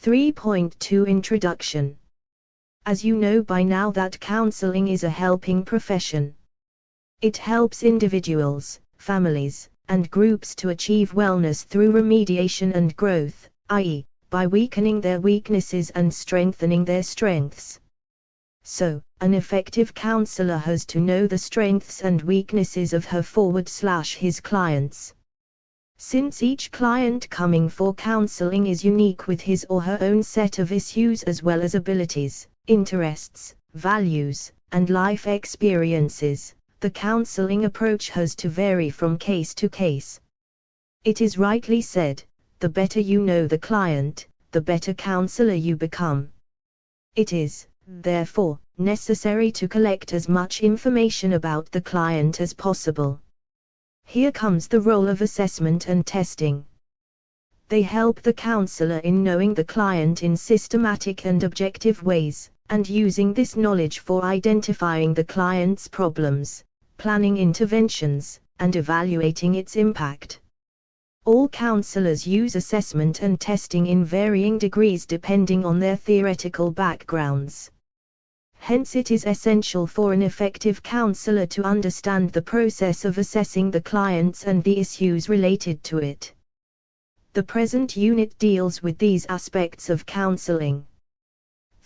3.2 Introduction. As you know by now that counseling is a helping profession. It helps individuals, families, and groups to achieve wellness through remediation and growth, i.e., by weakening their weaknesses and strengthening their strengths. So, an effective counselor has to know the strengths and weaknesses of her/his clients. Since each client coming for counseling is unique with his or her own set of issues as well as abilities, interests, values, and life experiences, the counseling approach has to vary from case to case. It is rightly said, the better you know the client, the better counselor you become. It is, therefore, necessary to collect as much information about the client as possible. Here comes the role of assessment and testing. They help the counselor in knowing the client in systematic and objective ways, and using this knowledge for identifying the client's problems, planning interventions, and evaluating its impact. All counselors use assessment and testing in varying degrees depending on their theoretical backgrounds. Hence it is essential for an effective counselor to understand the process of assessing the clients and the issues related to it. The present unit deals with these aspects of counseling.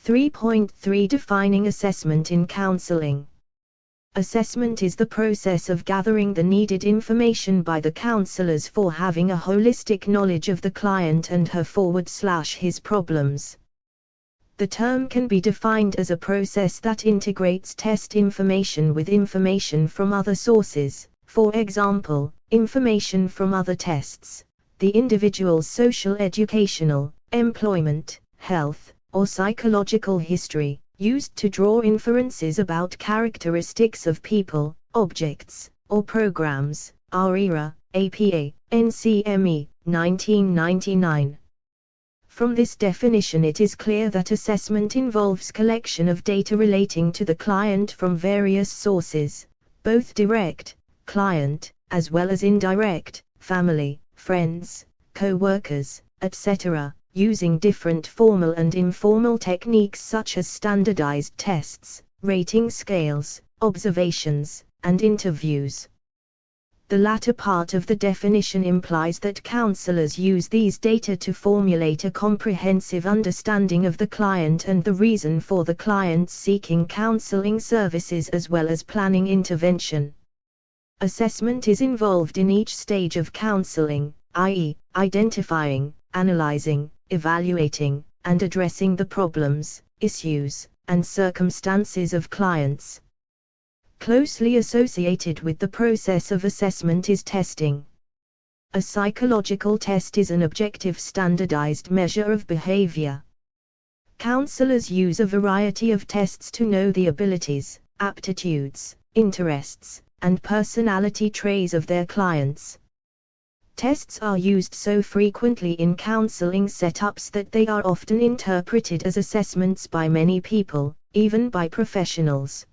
3.3 Defining assessment in counseling. Assessment is the process of gathering the needed information by the counselors for having a holistic knowledge of the client and her/his problems. The term can be defined as a process that integrates test information with information from other sources, for example, information from other tests, the individual's social, educational, employment, health, or psychological history, used to draw inferences about characteristics of people, objects, or programs. ARERA, APA, NCME, 1999. From this definition it is clear that assessment involves collection of data relating to the client from various sources, both direct, client, as well as indirect, family, friends, co-workers, etc., using different formal and informal techniques such as standardized tests, rating scales, observations, and interviews. The latter part of the definition implies that counselors use these data to formulate a comprehensive understanding of the client and the reason for the client seeking counseling services as well as planning intervention. Assessment is involved in each stage of counseling, i.e., identifying, analyzing, evaluating, and addressing the problems, issues, and circumstances of clients. Closely associated with the process of assessment is testing. A psychological test is an objective standardized measure of behavior. Counselors use a variety of tests to know the abilities, aptitudes, interests, and personality traits of their clients. Tests are used so frequently in counseling setups that they are often interpreted as assessments by many people, even by professionals.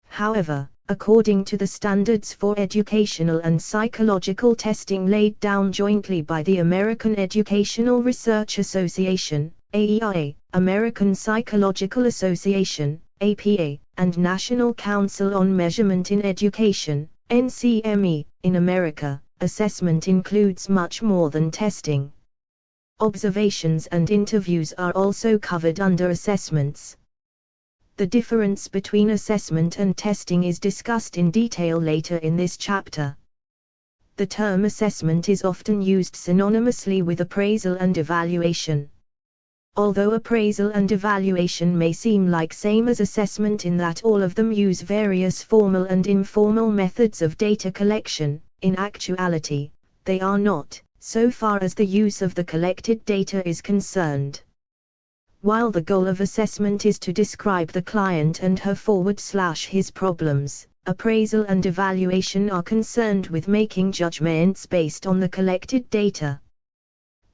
However, according to the standards for educational and psychological testing laid down jointly by the American Educational Research Association, AEIA, American Psychological Association, APA, and National Council on Measurement in Education, NCME, in America, assessment includes much more than testing. Observations and interviews are also covered under assessments. The difference between assessment and testing is discussed in detail later in this chapter. The term assessment is often used synonymously with appraisal and evaluation. Although appraisal and evaluation may seem like same as assessment in that all of them use various formal and informal methods of data collection, in actuality, they are not, so far as the use of the collected data is concerned. While the goal of assessment is to describe the client and her/his problems, appraisal and evaluation are concerned with making judgments based on the collected data.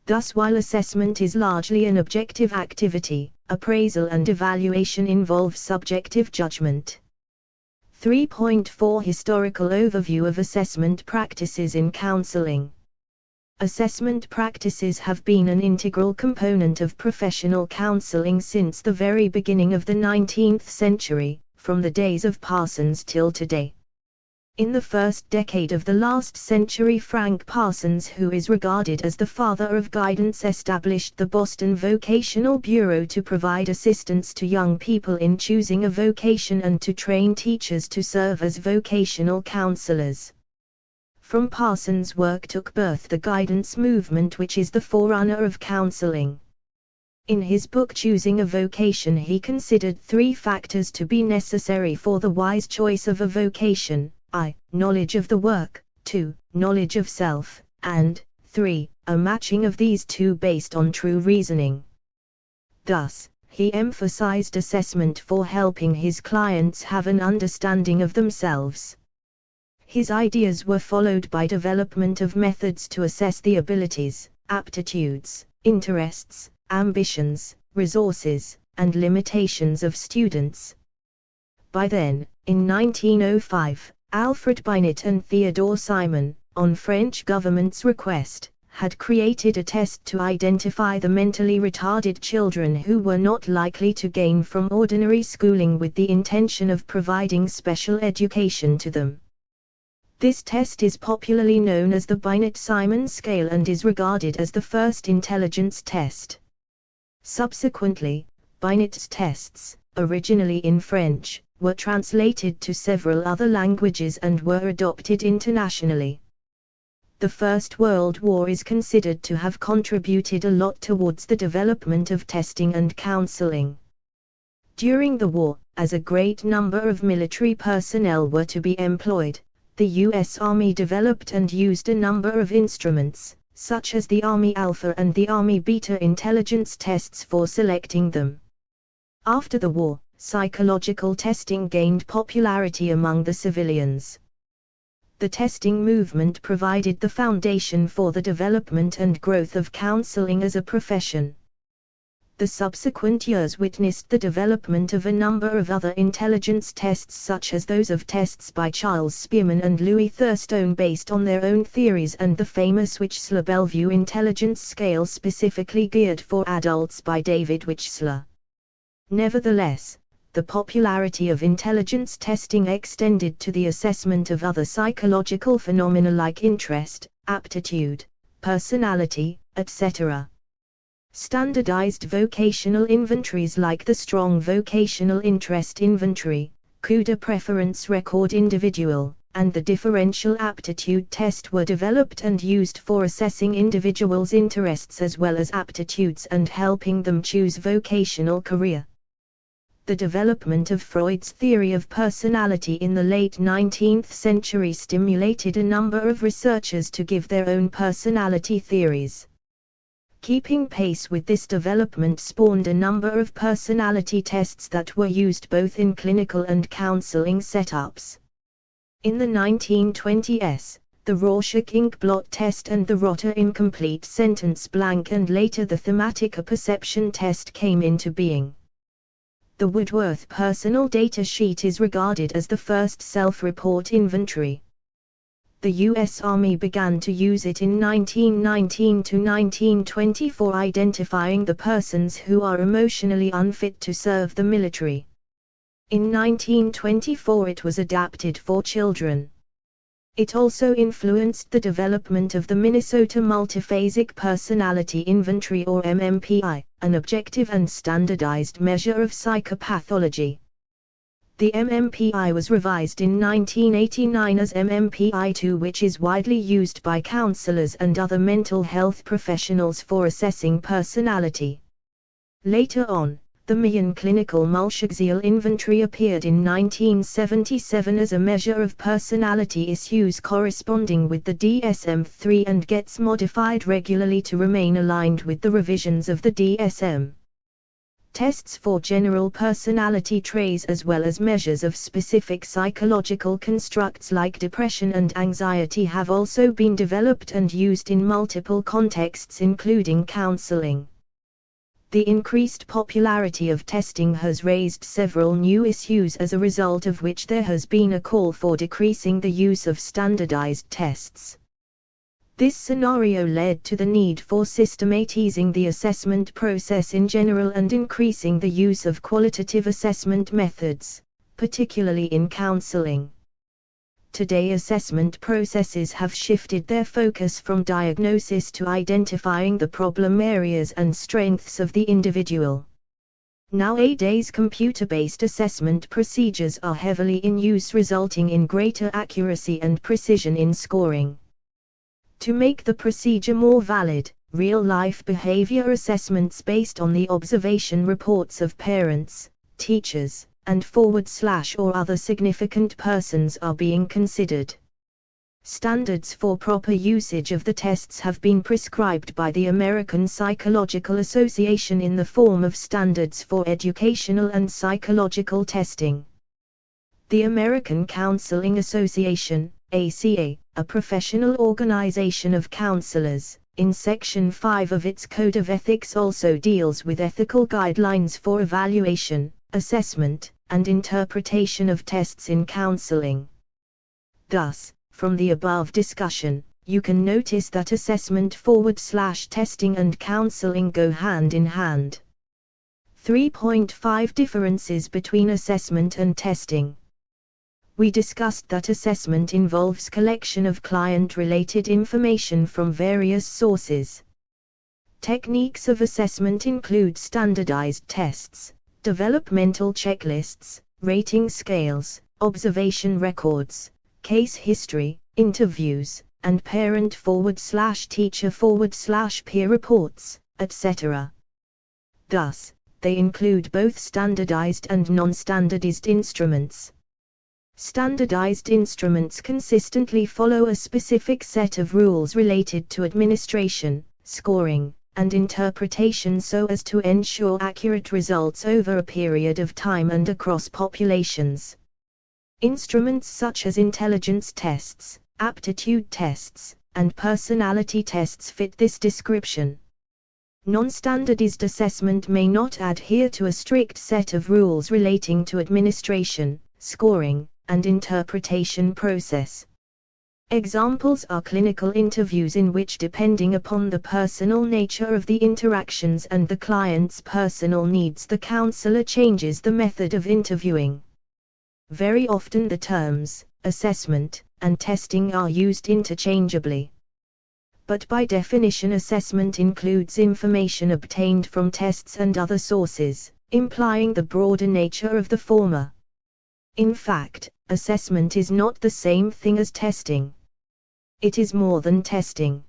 Thus, while assessment is largely an objective activity, appraisal and evaluation involve subjective judgment. 3.4 Historical overview of assessment practices in counseling. Assessment practices have been an integral component of professional counseling since the very beginning of the 19th century, from the days of Parsons till today. In the first decade of the last century, Frank Parsons, who is regarded as the father of guidance, established the Boston Vocational Bureau to provide assistance to young people in choosing a vocation and to train teachers to serve as vocational counselors. From Parsons' work took birth the guidance movement, which is the forerunner of counseling. In his book Choosing a Vocation, he considered 3 factors to be necessary for the wise choice of a vocation: I. Knowledge of the work, 2. Knowledge of self, and 3. A matching of these 2 based on true reasoning. Thus, he emphasized assessment for helping his clients have an understanding of themselves. His ideas were followed by development of methods to assess the abilities, aptitudes, interests, ambitions, resources, and limitations of students. By then, in 1905, Alfred Binet and Theodore Simon, on French government's request, had created a test to identify the mentally retarded children who were not likely to gain from ordinary schooling, with the intention of providing special education to them. This test is popularly known as the Binet-Simon scale and is regarded as the first intelligence test. Subsequently, Binet's tests, originally in French, were translated to several other languages and were adopted internationally. The First World War is considered to have contributed a lot towards the development of testing and counseling. During the war, as a great number of military personnel were to be employed, the U.S. Army developed and used a number of instruments, such as the Army Alpha and the Army Beta intelligence tests for selecting them. After the war, psychological testing gained popularity among the civilians. The testing movement provided the foundation for the development and growth of counseling as a profession. The subsequent years witnessed the development of a number of other intelligence tests, such as those of tests by Charles Spearman and Louis Thurstone based on their own theories, and the famous Wechsler-Bellevue intelligence scale specifically geared for adults by David Wechsler. Nevertheless, the popularity of intelligence testing extended to the assessment of other psychological phenomena like interest, aptitude, personality, etc. Standardized vocational inventories like the Strong Vocational Interest Inventory, CUDA Preference Record Individual, and the Differential Aptitude Test were developed and used for assessing individuals' interests as well as aptitudes and helping them choose vocational career. The development of Freud's theory of personality in the late 19th century stimulated a number of researchers to give their own personality theories. Keeping pace with this development spawned a number of personality tests that were used both in clinical and counseling setups. In the 1920s, the Rorschach ink blot test and the Rotter incomplete sentence blank, and later the thematic apperception test came into being. The Woodworth personal data sheet is regarded as the first self-report inventory. The U.S. Army began to use it in 1919 to 1920 for identifying the persons who are emotionally unfit to serve the military. In 1924 it was adapted for children. It also influenced the development of the Minnesota Multiphasic Personality Inventory or MMPI, an objective and standardized measure of psychopathology. The MMPI was revised in 1989 as MMPI-2, which is widely used by counselors and other mental health professionals for assessing personality. Later on, the Mayan Clinical Multiaxial Inventory appeared in 1977 as a measure of personality issues corresponding with the DSM-3 and gets modified regularly to remain aligned with the revisions of the DSM. Tests for general personality traits as well as measures of specific psychological constructs like depression and anxiety have also been developed and used in multiple contexts including counseling. The increased popularity of testing has raised several new issues, as a result of which there has been a call for decreasing the use of standardized tests. This scenario led to the need for systematizing the assessment process in general and increasing the use of qualitative assessment methods, particularly in counseling. Today, assessment processes have shifted their focus from diagnosis to identifying the problem areas and strengths of the individual. Nowadays, computer-based assessment procedures are heavily in use, resulting in greater accuracy and precision in scoring. To make the procedure more valid, real-life behavior assessments based on the observation reports of parents, teachers, and or other significant persons are being considered. Standards for proper usage of the tests have been prescribed by the American Psychological Association in the form of Standards for Educational and Psychological Testing. The American Counselling Association, ACA, a professional organization of counselors, in Section 5 of its Code of Ethics also deals with ethical guidelines for evaluation, assessment, and interpretation of tests in counseling. Thus, from the above discussion, you can notice that assessment/testing and counseling go hand in hand. 3.5 Differences between assessment and testing. We discussed that assessment involves collection of client-related information from various sources. Techniques of assessment include standardized tests, developmental checklists, rating scales, observation records, case history, interviews, and parent/teacher/peer reports, etc. Thus, they include both standardized and non-standardized instruments. Standardized instruments consistently follow a specific set of rules related to administration, scoring, and interpretation so as to ensure accurate results over a period of time and across populations. Instruments such as intelligence tests, aptitude tests, and personality tests fit this description. Non-standardized assessment may not adhere to a strict set of rules relating to administration, scoring, and interpretation process. Examples are clinical interviews in which, depending upon the personal nature of the interactions and the client's personal needs, the counselor changes the method of interviewing. Very often the terms assessment and testing are used interchangeably. But by definition, assessment includes information obtained from tests and other sources, implying the broader nature of the former. In fact, assessment is not the same thing as testing. It is more than testing.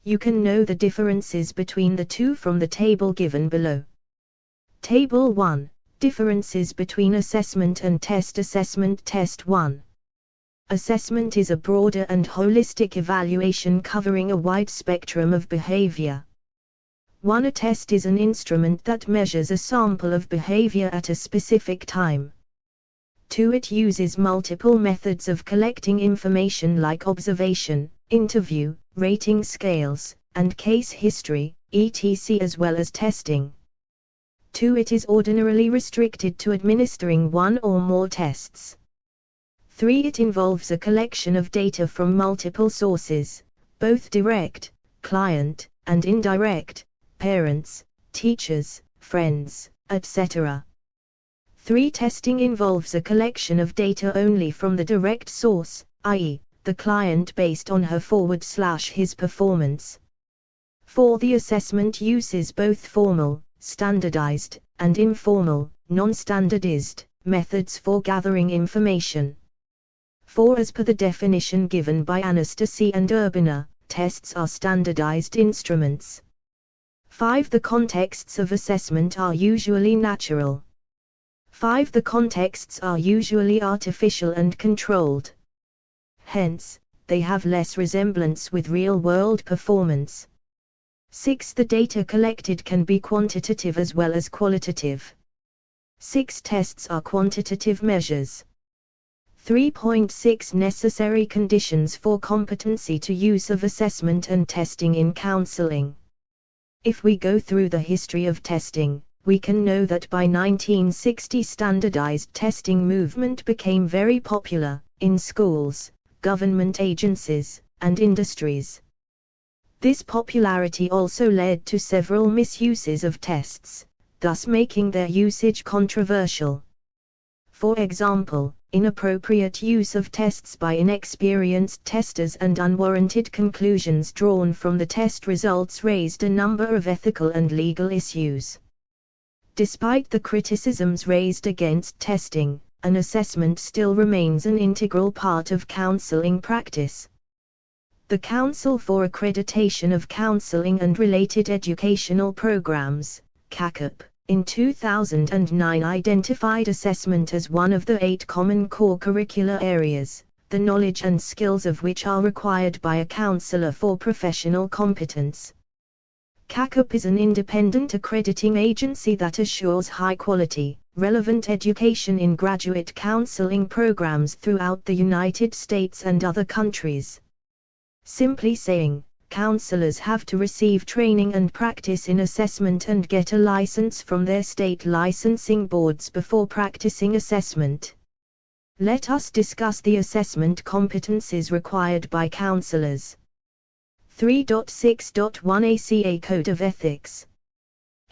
You can know the differences between the two from the table given below. Table 1. Differences between assessment and test. Assessment. Test 1. Assessment is a broader and holistic evaluation covering a wide spectrum of behavior. 1. A test is an instrument that measures a sample of behavior at a specific time. 2. It uses multiple methods of collecting information like observation, interview, rating scales, and case history, etc., as well as testing. 2. It is ordinarily restricted to administering one or more tests. 3. It involves a collection of data from multiple sources, both direct, client, and indirect, parents, teachers, friends, etc. 3. Testing involves a collection of data only from the direct source, i.e., the client based on her/his performance. 4. The assessment uses both formal, standardized, and informal, non-standardized, methods for gathering information. 4. As per the definition given by Anastasi and Urbina, tests are standardized instruments. 5. The contexts of assessment are usually natural. 5. The contexts are usually artificial and controlled. Hence, they have less resemblance with real-world performance. 6. The data collected can be quantitative as well as qualitative. 6. Tests are quantitative measures. 3.6 Necessary conditions for competency to use of assessment and testing in counseling. If we go through the history of testing, we can know that by 1960 standardized testing movement became very popular, in schools, government agencies, and industries. This popularity also led to several misuses of tests, thus making their usage controversial. For example, inappropriate use of tests by inexperienced testers and unwarranted conclusions drawn from the test results raised a number of ethical and legal issues. Despite the criticisms raised against testing, an assessment still remains an integral part of counseling practice. The Council for Accreditation of Counseling and Related Educational Programs, CACUP, in 2009 identified assessment as one of the 8 common core curricular areas, the knowledge and skills of which are required by a counselor for professional competence. CACUP is an independent accrediting agency that assures high-quality, relevant education in graduate counseling programs throughout the United States and other countries. Simply saying, counselors have to receive training and practice in assessment and get a license from their state licensing boards before practicing assessment. Let us discuss the assessment competencies required by counselors. 3.6.1 ACA Code of Ethics.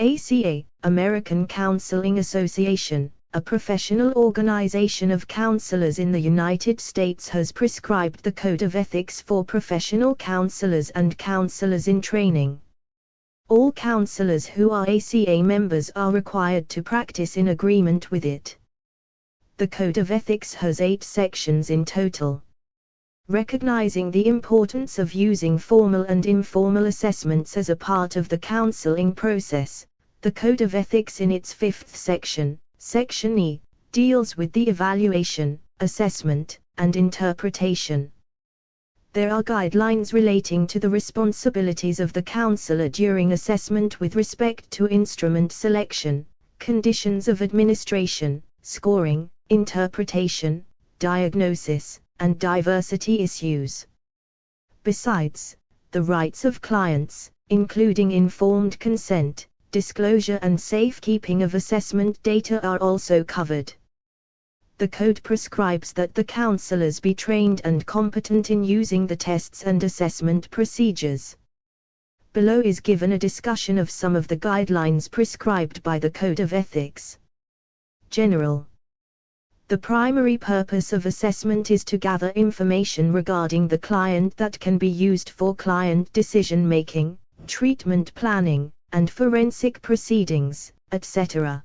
ACA, American Counseling Association, a professional organization of counselors in the United States, has prescribed the Code of Ethics for professional counselors and counselors in training. All counselors who are ACA members are required to practice in agreement with it. The Code of Ethics has 8 sections in total. Recognizing the importance of using formal and informal assessments as a part of the counseling process, the Code of Ethics in its 5th section, Section E, deals with the evaluation, assessment, and interpretation. There are guidelines relating to the responsibilities of the counselor during assessment with respect to instrument selection, conditions of administration, scoring, interpretation, diagnosis, and diversity issues. Besides, the rights of clients, including informed consent, disclosure and safekeeping of assessment data, are also covered. The code prescribes that the counselors be trained and competent in using the tests and assessment procedures. Below is given a discussion of some of the guidelines prescribed by the Code of Ethics. General. The primary purpose of assessment is to gather information regarding the client that can be used for client decision-making, treatment planning, and forensic proceedings, etc.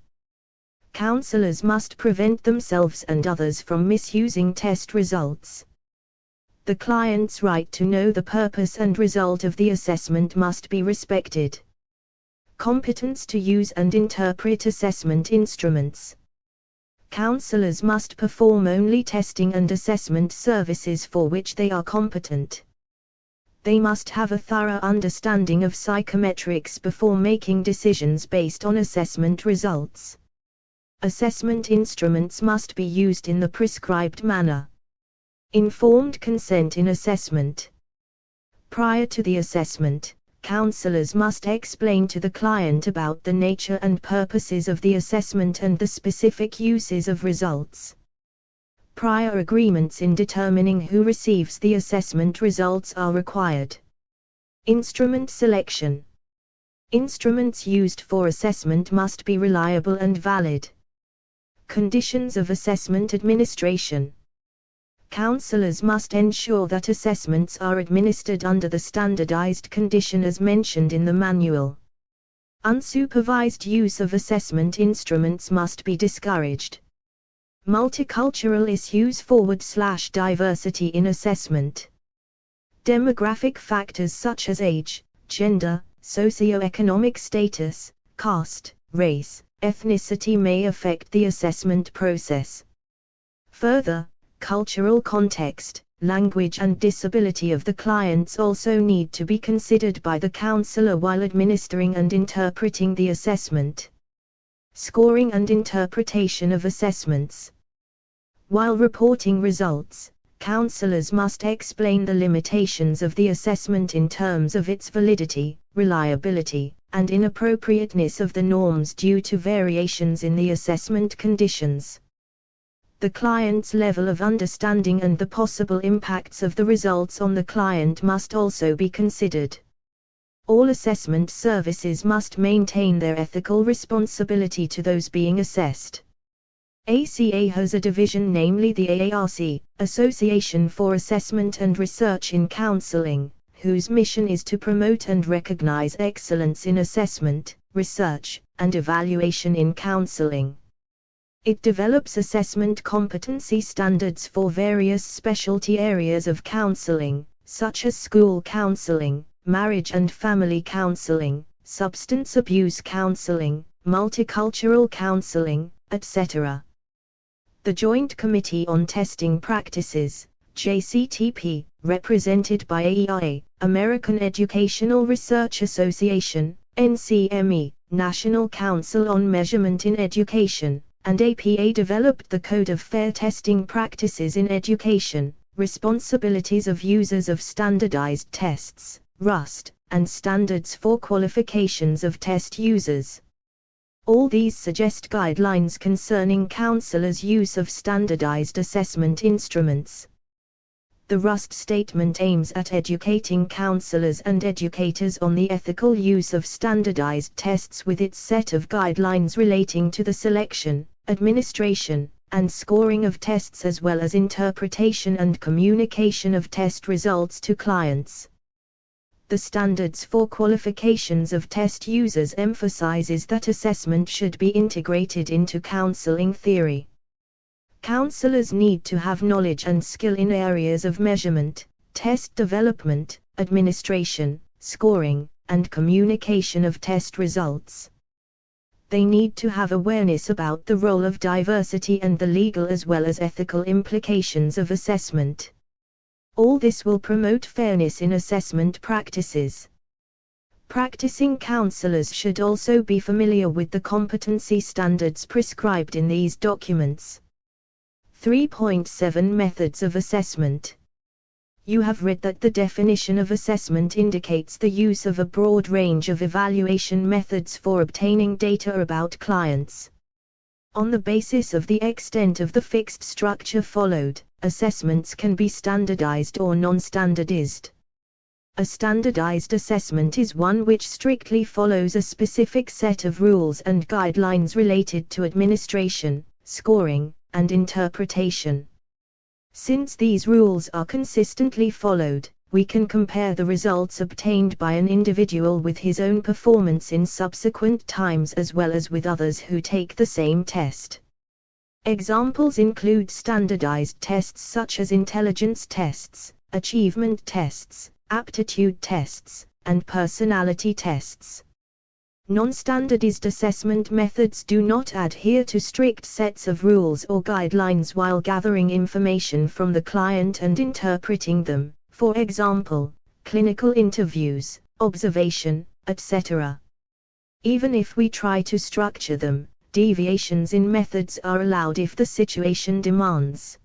Counselors must prevent themselves and others from misusing test results. The client's right to know the purpose and result of the assessment must be respected. Competence to use and interpret assessment instruments. Counselors must perform only testing and assessment services for which they are competent. They must have a thorough understanding of psychometrics before making decisions based on assessment results. Assessment instruments must be used in the prescribed manner. Informed consent in assessment. Prior to the assessment, counselors must explain to the client about the nature and purposes of the assessment and the specific uses of results. Prior agreements in determining who receives the assessment results are required. Instrument selection. Instruments used for assessment must be reliable and valid. Conditions of assessment administration. Counselors must ensure that assessments are administered under the standardized condition as mentioned in the manual. Unsupervised use of assessment instruments must be discouraged. Multicultural issues / diversity in assessment. Demographic factors such as age, gender, socioeconomic status, caste, race, ethnicity may affect the assessment process. Further, cultural context, language and disability of the clients also need to be considered by the counselor while administering and interpreting the assessment. Scoring and interpretation of assessments. While reporting results, counselors must explain the limitations of the assessment in terms of its validity, reliability, and inappropriateness of the norms due to variations in the assessment conditions. The client's level of understanding and the possible impacts of the results on the client must also be considered. All assessment services must maintain their ethical responsibility to those being assessed. ACA has a division, namely the AARC, Association for Assessment and Research in Counseling, whose mission is to promote and recognize excellence in assessment, research, and evaluation in counseling. It develops assessment competency standards for various specialty areas of counseling, such as school counseling, marriage and family counseling, substance abuse counseling, multicultural counseling, etc. The Joint Committee on Testing Practices, JCTP, represented by AEIA, American Educational Research Association, NCME, National Council on Measurement in Education, and APA developed the Code of Fair Testing Practices in Education, Responsibilities of Users of Standardized Tests, RUST, and Standards for Qualifications of Test Users. All these suggest guidelines concerning counselors' use of standardized assessment instruments. The RUST statement aims at educating counselors and educators on the ethical use of standardized tests with its set of guidelines relating to the selection, administration, and scoring of tests, as well as interpretation and communication of test results to clients. The Standards for Qualifications of Test Users emphasizes that assessment should be integrated into counseling theory. Counselors need to have knowledge and skill in areas of measurement, test development, administration, scoring, and communication of test results. They need to have awareness about the role of diversity and the legal as well as ethical implications of assessment. All this will promote fairness in assessment practices. Practicing counselors should also be familiar with the competency standards prescribed in these documents. 3.7 Methods of Assessment. You have read that the definition of assessment indicates the use of a broad range of evaluation methods for obtaining data about clients. On the basis of the extent of the fixed structure followed, assessments can be standardized or non-standardized. A standardized assessment is one which strictly follows a specific set of rules and guidelines related to administration, scoring, and interpretation. Since these rules are consistently followed, we can compare the results obtained by an individual with his own performance in subsequent times as well as with others who take the same test. Examples include standardized tests such as intelligence tests, achievement tests, aptitude tests, and personality tests. Non-standardized assessment methods do not adhere to strict sets of rules or guidelines while gathering information from the client and interpreting them, for example, clinical interviews, observation, etc. Even if we try to structure them, deviations in methods are allowed if the situation demands.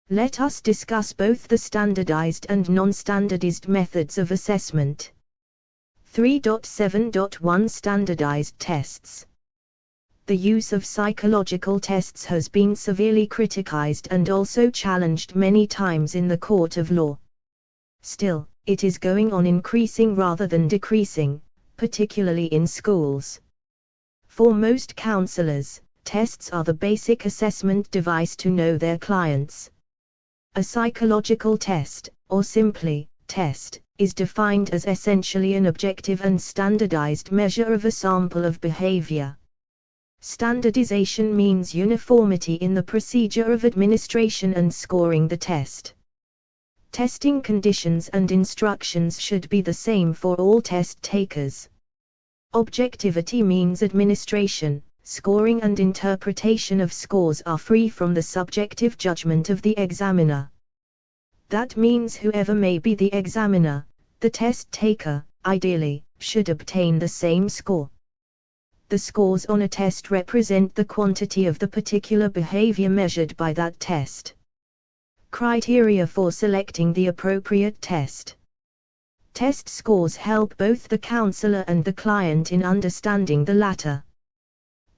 Let us discuss both the standardized and non-standardized methods of assessment. 3.7.1 Standardized tests. The use of psychological tests has been severely criticized and also challenged many times in the court of law. Still, it is going on increasing rather than decreasing, particularly in schools. For most counselors, tests are the basic assessment device to know their clients. A psychological test, or simply, test, is defined as essentially an objective and standardized measure of a sample of behavior. Standardization means uniformity in the procedure of administration and scoring the test. Testing conditions and instructions should be the same for all test takers. Objectivity means administration, scoring and interpretation of scores are free from the subjective judgment of the examiner. That means whoever may be the examiner, the test taker, ideally, should obtain the same score. The scores on a test represent the quantity of the particular behavior measured by that test. Criteria for selecting the appropriate test. Test scores help both the counselor and the client in understanding the latter.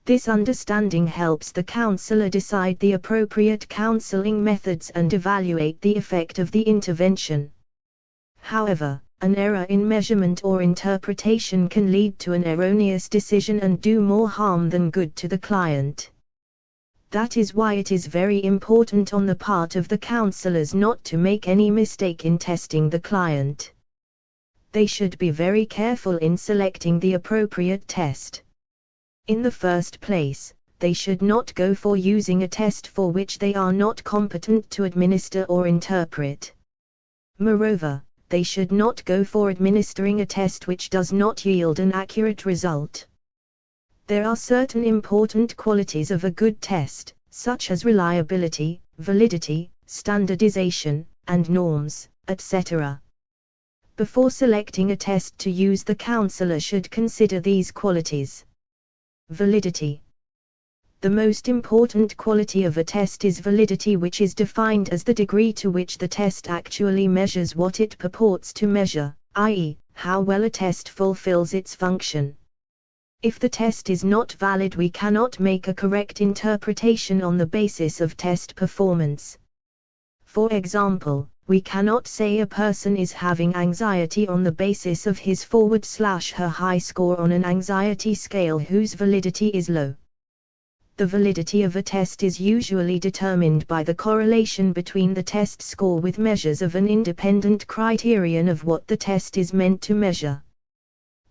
This understanding helps the counselor decide the appropriate counseling methods and evaluate the effect of the intervention. However, an error in measurement or interpretation can lead to an erroneous decision and do more harm than good to the client. That is why it is very important on the part of the counselors not to make any mistake in testing the client. They should be very careful in selecting the appropriate test. In the first place, they should not go for using a test for which they are not competent to administer or interpret. Moreover, they should not go for administering a test which does not yield an accurate result. There are certain important qualities of a good test, such as reliability, validity, standardization, and norms, etc. Before selecting a test to use, the counselor should consider these qualities. Validity. The most important quality of a test is validity, which is defined as the degree to which the test actually measures what it purports to measure, i.e., how well a test fulfills its function. If the test is not valid, we cannot make a correct interpretation on the basis of test performance. For example, we cannot say a person is having anxiety on the basis of his /her high score on an anxiety scale whose validity is low. The validity of a test is usually determined by the correlation between the test score with measures of an independent criterion of what the test is meant to measure.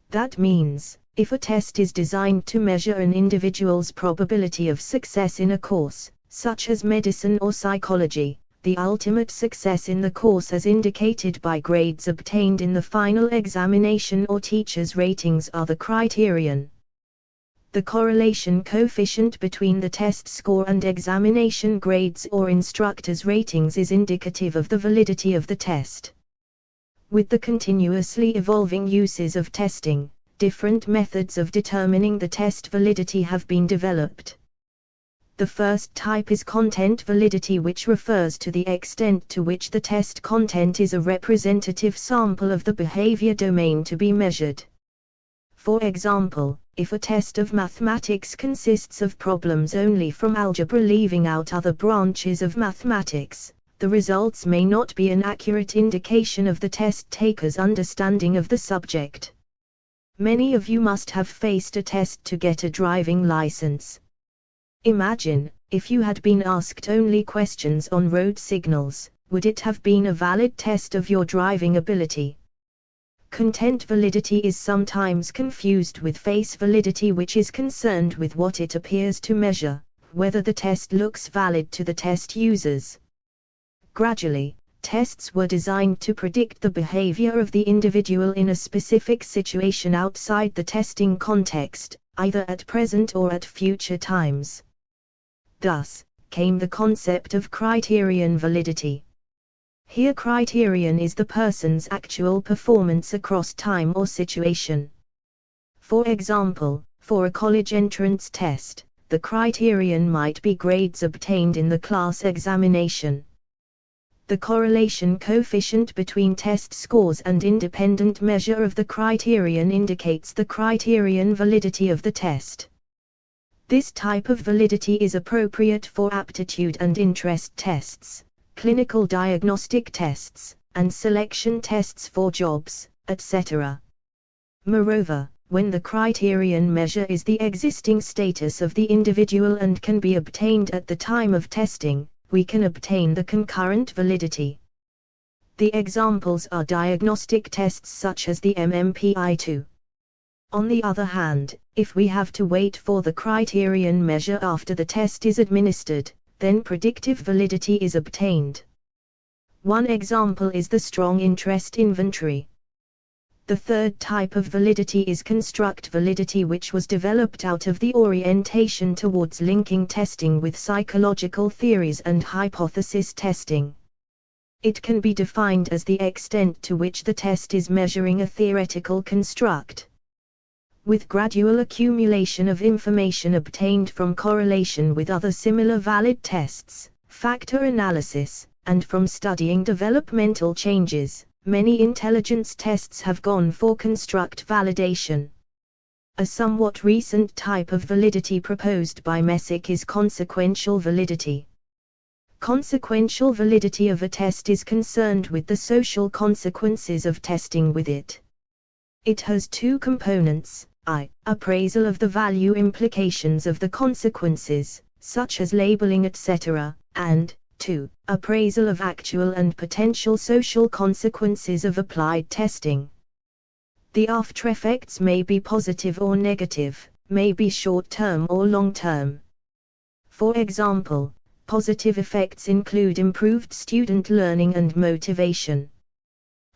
That means, if a test is designed to measure an individual's probability of success in a course, such as medicine or psychology, the ultimate success in the course as indicated by grades obtained in the final examination or teachers' ratings are the criterion. The correlation coefficient between the test score and examination grades or instructors' ratings is indicative of the validity of the test. With the continuously evolving uses of testing, different methods of determining the test validity have been developed. The first type is content validity, which refers to the extent to which the test content is a representative sample of the behavior domain to be measured. For example, if a test of mathematics consists of problems only from algebra leaving out other branches of mathematics, the results may not be an accurate indication of the test taker's understanding of the subject. Many of you must have faced a test to get a driving license. Imagine, if you had been asked only questions on road signals, would it have been a valid test of your driving ability? Content validity is sometimes confused with face validity, which is concerned with what it appears to measure, whether the test looks valid to the test users. Gradually, tests were designed to predict the behavior of the individual in a specific situation outside the testing context, either at present or at future times. Thus, came the concept of criterion validity. Here, criterion is the person's actual performance across time or situation. For example, for a college entrance test, the criterion might be grades obtained in the class examination. The correlation coefficient between test scores and independent measure of the criterion indicates the criterion validity of the test. This type of validity is appropriate for aptitude and interest tests, clinical diagnostic tests, and selection tests for jobs, etc. Moreover, when the criterion measure is the existing status of the individual and can be obtained at the time of testing, we can obtain the concurrent validity. The examples are diagnostic tests such as the MMPI-2. On the other hand, if we have to wait for the criterion measure after the test is administered, then predictive validity is obtained. One example is the strong interest inventory. The third type of validity is construct validity, which was developed out of the orientation towards linking testing with psychological theories and hypothesis testing. It can be defined as the extent to which the test is measuring a theoretical construct. With gradual accumulation of information obtained from correlation with other similar valid tests, factor analysis, and from studying developmental changes, many intelligence tests have gone for construct validation. A somewhat recent type of validity proposed by Messick is consequential validity. Consequential validity of a test is concerned with the social consequences of testing with it. It has two components: I. Appraisal of the value implications of the consequences, such as labeling etc., and 2. Appraisal of actual and potential social consequences of applied testing. The after effects may be positive or negative, may be short-term or long-term. For example, positive effects include improved student learning and motivation.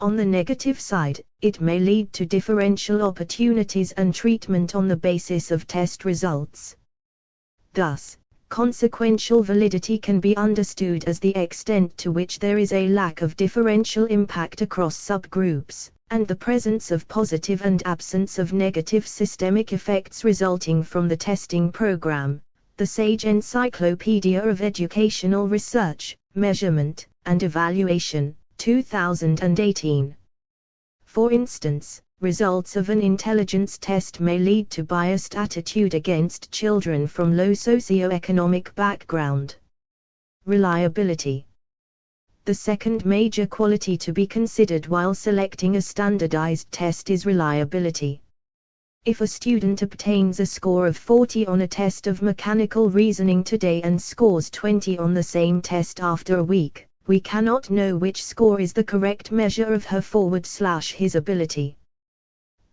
On the negative side, it may lead to differential opportunities and treatment on the basis of test results. Thus, consequential validity can be understood as the extent to which there is a lack of differential impact across subgroups, and the presence of positive and absence of negative systemic effects resulting from the testing program. The Sage Encyclopedia of Educational Research, Measurement, and Evaluation, 2018. For instance, results of an intelligence test may lead to biased attitude against children from low socioeconomic background. Reliability. The second major quality to be considered while selecting a standardized test is reliability. If a student obtains a score of 40 on a test of mechanical reasoning today and scores 20 on the same test after a week, we cannot know which score is the correct measure of her/his ability.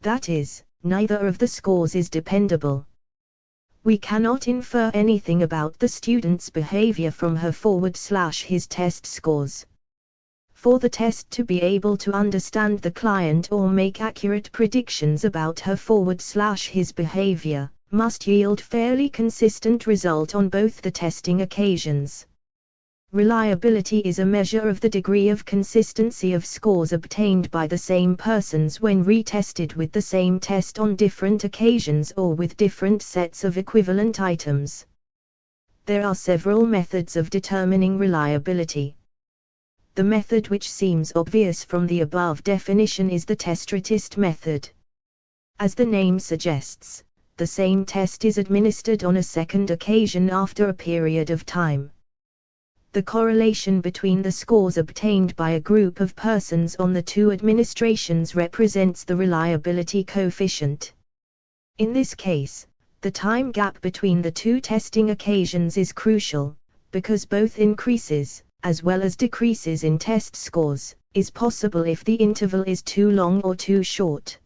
That is, neither of the scores is dependable. We cannot infer anything about the student's behavior from her/his test scores. For the test to be able to understand the client or make accurate predictions about her/his behavior, must yield fairly consistent result on both the testing occasions. Reliability is a measure of the degree of consistency of scores obtained by the same persons when retested with the same test on different occasions or with different sets of equivalent items. There are several methods of determining reliability. The method which seems obvious from the above definition is the test-retest method. As the name suggests, the same test is administered on a second occasion after a period of time. The correlation between the scores obtained by a group of persons on the two administrations represents the reliability coefficient. In this case, the time gap between the two testing occasions is crucial, because both increases, as well as decreases in test scores, is possible if the interval is too long or too short.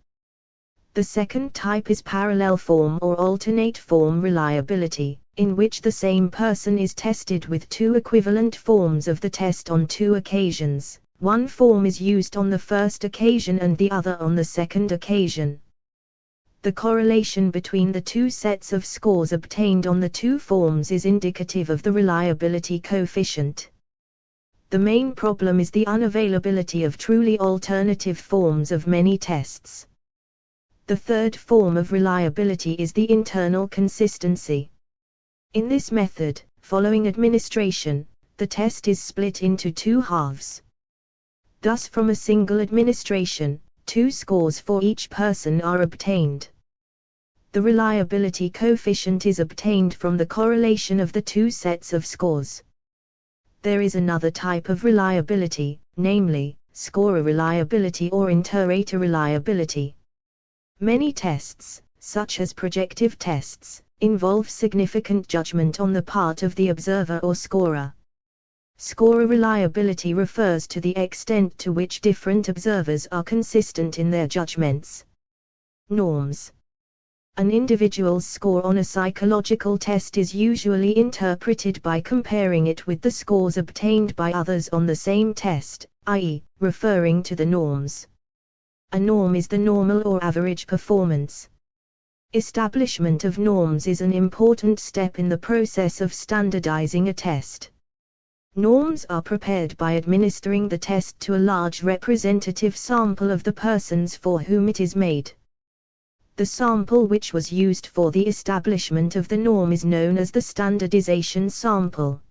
The second type is parallel form or alternate form reliability, in which the same person is tested with two equivalent forms of the test on two occasions. One form is used on the first occasion and the other on the second occasion. The correlation between the two sets of scores obtained on the two forms is indicative of the reliability coefficient. The main problem is the unavailability of truly alternative forms of many tests. The third form of reliability is the internal consistency. In this method, following administration, the test is split into two halves. Thus from a single administration, two scores for each person are obtained. The reliability coefficient is obtained from the correlation of the two sets of scores. There is another type of reliability, namely, scorer reliability or inter-rater reliability. Many tests, such as projective tests, involve significant judgment on the part of the observer or scorer. Scorer reliability refers to the extent to which different observers are consistent in their judgments. Norms. An individual's score on a psychological test is usually interpreted by comparing it with the scores obtained by others on the same test, i.e., referring to the norms. A norm is the normal or average performance. Establishment of norms is an important step in the process of standardizing a test. Norms are prepared by administering the test to a large representative sample of the persons for whom it is made. The sample which was used for the establishment of the norm is known as the standardization sample.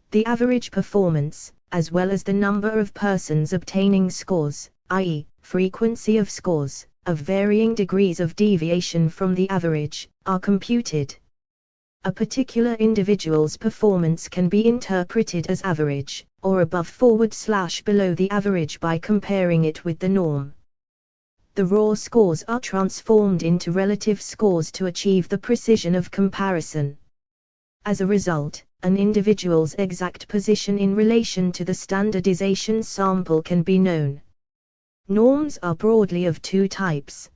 The average performance, as well as the number of persons obtaining scores, i.e., frequency of scores, of varying degrees of deviation from the average, are computed. A particular individual's performance can be interpreted as average, or above/below the average by comparing it with the norm. The raw scores are transformed into relative scores to achieve the precision of comparison. As a result, an individual's exact position in relation to the standardization sample can be known. Norms are broadly of two types.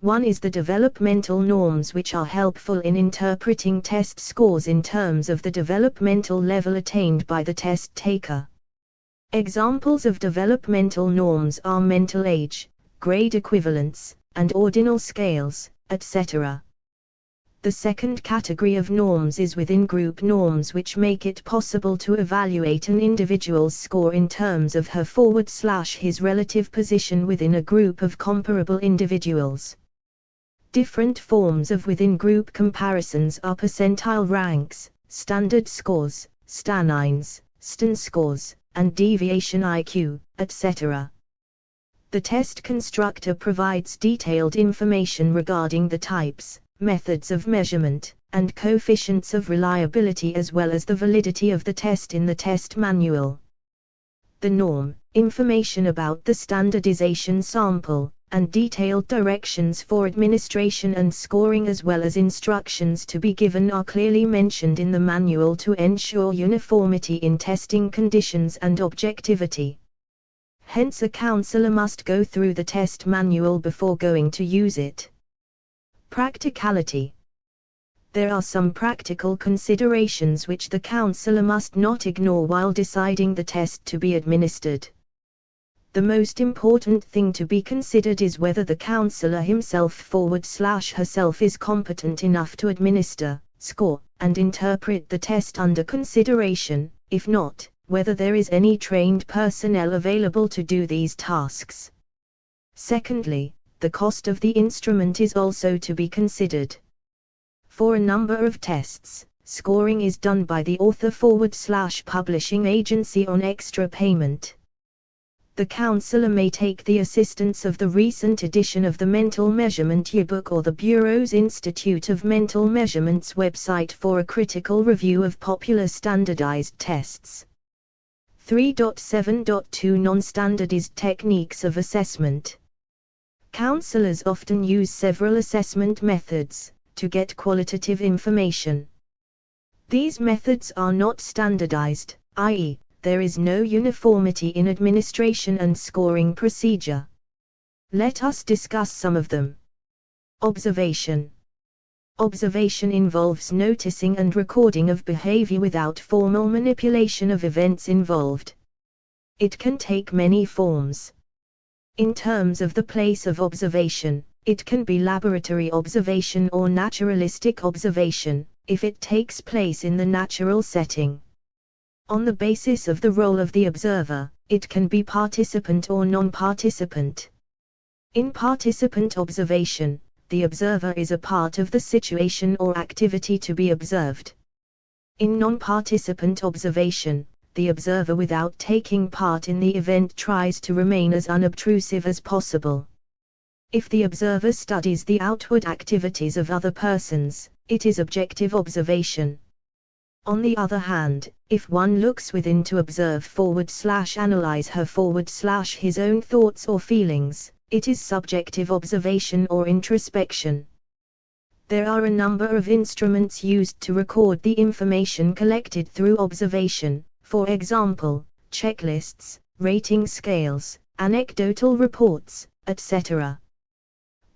One is the developmental norms, which are helpful in interpreting test scores in terms of the developmental level attained by the test taker. Examples of developmental norms are mental age, grade equivalence, and ordinal scales, etc. The second category of norms is within group norms, which make it possible to evaluate an individual's score in terms of her/his relative position within a group of comparable individuals. Different forms of within-group comparisons are percentile ranks, standard scores, stanines, stan scores, and deviation IQ, etc. The test constructor provides detailed information regarding the types, methods of measurement, and coefficients of reliability, as well as the validity of the test in the test manual. The norm, information about the standardization sample, and detailed directions for administration and scoring, as well as instructions to be given, are clearly mentioned in the manual to ensure uniformity in testing conditions and objectivity. Hence, a counselor must go through the test manual before going to use it. Practicality. There are some practical considerations which the counselor must not ignore while deciding the test to be administered. The most important thing to be considered is whether the counselor himself/herself is competent enough to administer, score, and interpret the test under consideration. If not, whether there is any trained personnel available to do these tasks. Secondly, the cost of the instrument is also to be considered. For a number of tests, scoring is done by the author/publishing agency on extra payment. The counselor may take the assistance of the recent edition of the Mental Measurement Yearbook or the Bureau's Institute of Mental Measurement's website for a critical review of popular standardized tests. 3.7.2 Non-standardized techniques of assessment. Counselors often use several assessment methods to get qualitative information. These methods are not standardized, i.e., there is no uniformity in administration and scoring procedure. Let us discuss some of them. Observation. Observation involves noticing and recording of behavior without formal manipulation of events involved. It can take many forms. In terms of the place of observation, it can be laboratory observation or naturalistic observation, if it takes place in the natural setting. On the basis of the role of the observer, it can be participant or non-participant. In participant observation, the observer is a part of the situation or activity to be observed. In non-participant observation, the observer without taking part in the event tries to remain as unobtrusive as possible. If the observer studies the outward activities of other persons, it is objective observation. On the other hand, if one looks within to observe/analyze her/his own thoughts or feelings, it is subjective observation or introspection. There are a number of instruments used to record the information collected through observation, for example, checklists, rating scales, anecdotal reports, etc.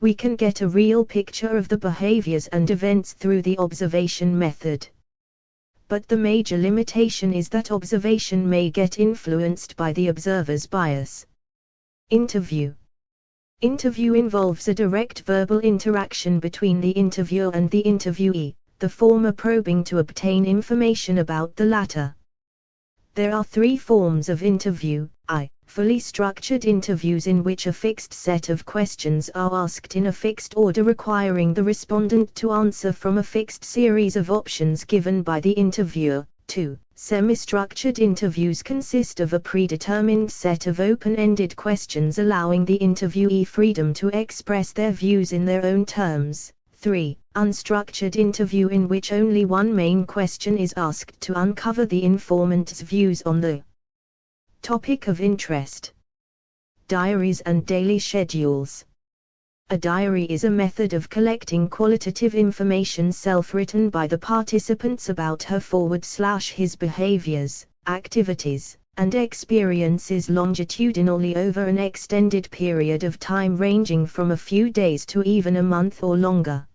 We can get a real picture of the behaviors and events through the observation method. But the major limitation is that observation may get influenced by the observer's bias. Interview. Interview involves a direct verbal interaction between the interviewer and the interviewee, the former probing to obtain information about the latter. There are three forms of interview: I. Fully structured interviews, in which a fixed set of questions are asked in a fixed order, requiring the respondent to answer from a fixed series of options given by the interviewer. 2. Semi-structured interviews consist of a predetermined set of open-ended questions allowing the interviewee freedom to express their views in their own terms. 3. Unstructured interview in which only one main question is asked to uncover the informant's views on the topic of interest. Diaries and daily schedules. A diary is a method of collecting qualitative information self-written by the participants about her/his behaviors, activities, and experiences longitudinally over an extended period of time ranging from a few days to even a month or longer.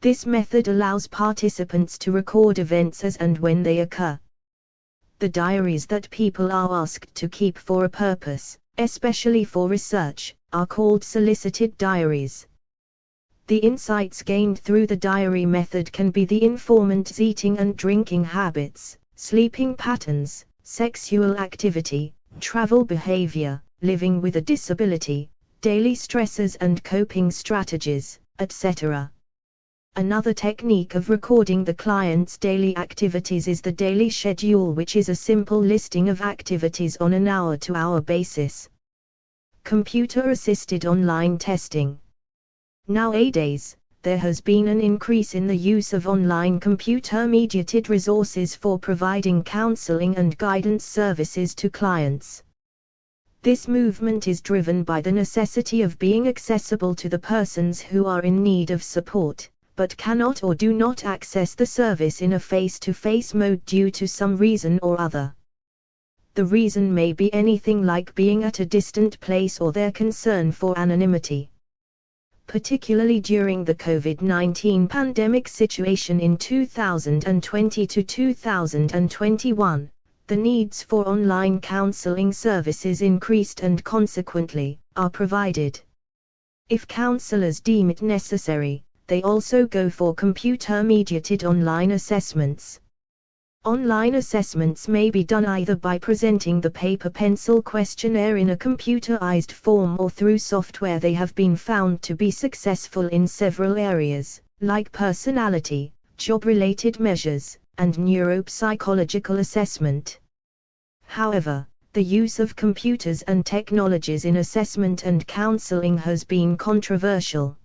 This method allows participants to record events as and when they occur. The diaries that people are asked to keep for a purpose, especially for research, are called solicited diaries. The insights gained through the diary method can be the informant's eating and drinking habits, sleeping patterns, sexual activity, travel behavior, living with a disability, daily stresses and coping strategies, etc. Another technique of recording the client's daily activities is the daily schedule, which is a simple listing of activities on an hour-to-hour basis. Computer-assisted online testing. Nowadays, there has been an increase in the use of online computer-mediated resources for providing counseling and guidance services to clients. This movement is driven by the necessity of being accessible to the persons who are in need of support, but cannot or do not access the service in a face-to-face mode due to some reason or other. The reason may be anything like being at a distant place or their concern for anonymity. Particularly during the COVID-19 pandemic situation in 2020 to 2021, the needs for online counseling services increased and consequently, are provided. If counselors deem it necessary, they also go for computer-mediated online assessments. Online assessments may be done either by presenting the paper-pencil questionnaire in a computerized form or through software. They have been found to be successful in several areas, like personality, job-related measures, and neuropsychological assessment. However, the use of computers and technologies in assessment and counseling has been controversial.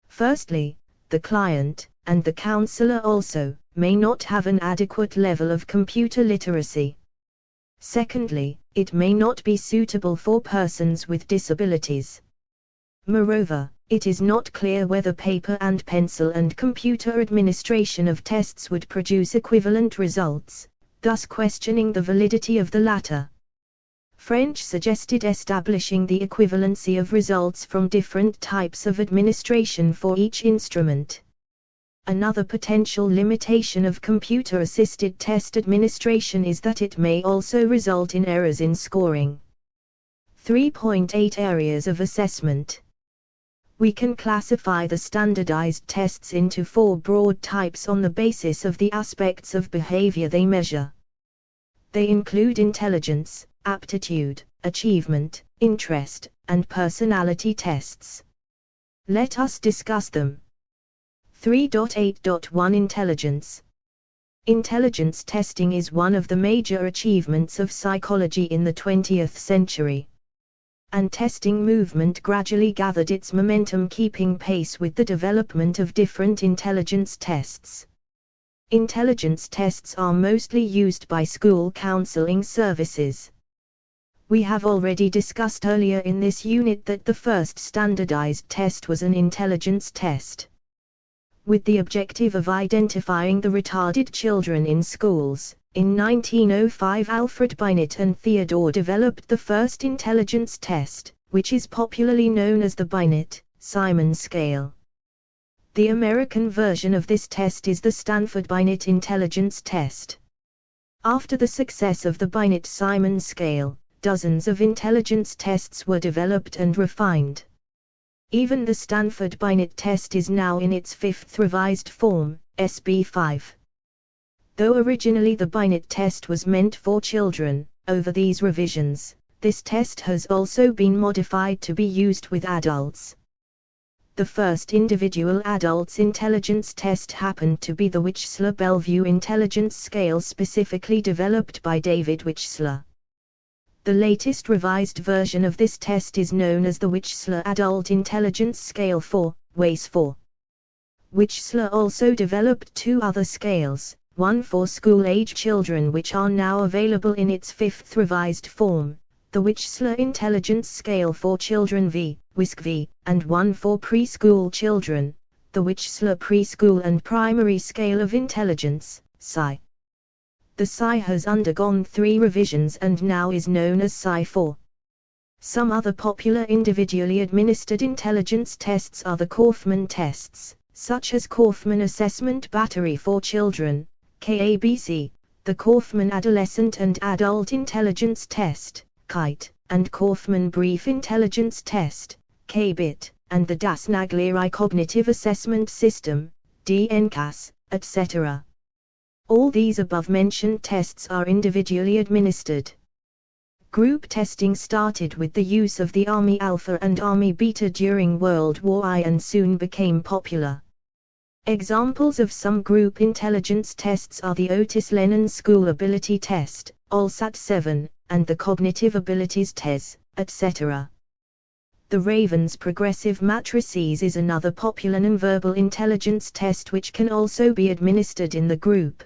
Firstly, the client, and the counselor also, may not have an adequate level of computer literacy. Secondly, it may not be suitable for persons with disabilities. Moreover, it is not clear whether paper and pencil and computer administration of tests would produce equivalent results, thus questioning the validity of the latter. French suggested establishing the equivalency of results from different types of administration for each instrument. Another potential limitation of computer-assisted test administration is that it may also result in errors in scoring. 3.8 Areas of assessment. We can classify the standardized tests into 4 broad types on the basis of the aspects of behavior they measure. They include intelligence, aptitude, achievement, interest, and personality tests. Let us discuss them. 3.8.1 Intelligence. Intelligence testing is one of the major achievements of psychology in the 20th century. And testing movement gradually gathered its momentum, keeping pace with the development of different intelligence tests. Intelligence tests are mostly used by school counseling services. We have already discussed earlier in this unit that the first standardized test was an intelligence test. With the objective of identifying the retarded children in schools, in 1905 Alfred Binet and Theodore developed the first intelligence test, which is popularly known as the Binet-Simon scale. The American version of this test is the Stanford-Binet intelligence test. After the success of the Binet-Simon scale, dozens of intelligence tests were developed and refined. Even the Stanford-Binet test is now in its 5th revised form, SB5. Though originally the Binet test was meant for children, over these revisions, this test has also been modified to be used with adults. The first individual adult's intelligence test happened to be the Wechsler-Bellevue intelligence scale, specifically developed by David Wechsler. The latest revised version of this test is known as the Wechsler Adult Intelligence Scale 4, WAIS 4. Whichsler also developed two other scales, one for school-age children which are now available in its fifth revised form, the Whichsler Intelligence Scale for Children V, WISC-V, and one for preschool children, the Whichsler Preschool and Primary Scale of Intelligence, PSI. The PSI has undergone 3 revisions and now is known as PSI 4. Some other popular individually administered intelligence tests are the Kaufman tests, such as Kaufman Assessment Battery for Children, KABC, the Kaufman Adolescent and Adult Intelligence Test, KITE, and Kaufman Brief Intelligence Test, KBIT, and the Das-Naglieri Cognitive Assessment System, DNCAS, etc. All these above-mentioned tests are individually administered. Group testing started with the use of the Army Alpha and Army Beta during World War I and soon became popular. Examples of some group intelligence tests are the Otis Lennon School Ability Test, ALSAT 7, and the Cognitive Abilities TES, etc. The Ravens Progressive Matrices is another popular nonverbal intelligence test which can also be administered in the group.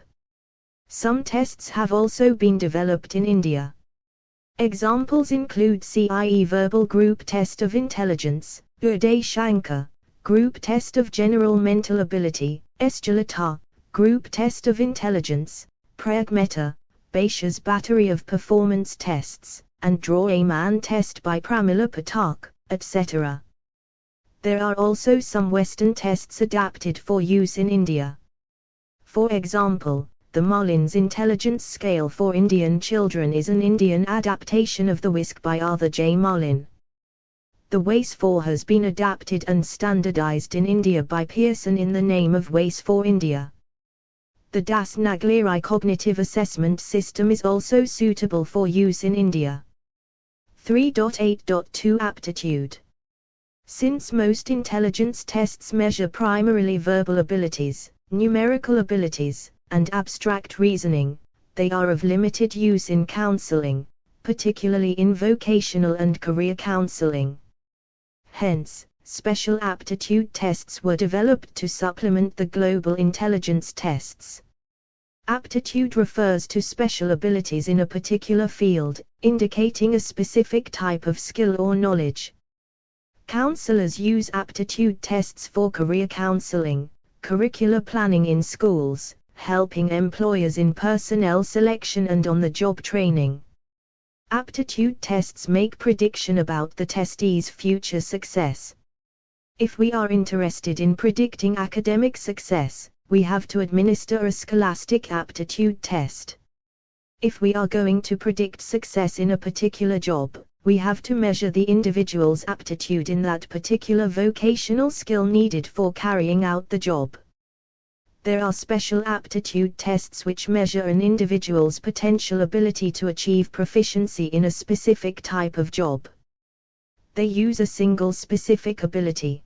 Some tests have also been developed in India. Examples include CIE Verbal Group Test of Intelligence, Uday Shankar, Group Test of General Mental Ability, Esjalata, Group Test of Intelligence, Prayag Mehta, BAPCH's Battery of Performance Tests, and Draw a Man Test by Pramila Patak, etc. There are also some Western tests adapted for use in India. For example, the Mullins Intelligence Scale for Indian Children is an Indian adaptation of the WISC by Arthur J. Mullin. The WAIS-4 has been adapted and standardized in India by Pearson in the name of WAIS-4 India. The Das-Naglieri Cognitive Assessment System is also suitable for use in India. 3.8.2 Aptitude. Since most intelligence tests measure primarily verbal abilities, numerical abilities, and abstract reasoning, they are of limited use in counseling, particularly in vocational and career counseling. Hence, special aptitude tests were developed to supplement the global intelligence tests. Aptitude refers to special abilities in a particular field, indicating a specific type of skill or knowledge. Counselors use aptitude tests for career counseling, curricular planning in schools, helping employers in personnel selection and on-the-job training. Aptitude tests make prediction about the testee's future success. If we are interested in predicting academic success, we have to administer a scholastic aptitude test. If we are going to predict success in a particular job, we have to measure the individual's aptitude in that particular vocational skill needed for carrying out the job. There are special aptitude tests which measure an individual's potential ability to achieve proficiency in a specific type of job. They use a single specific ability.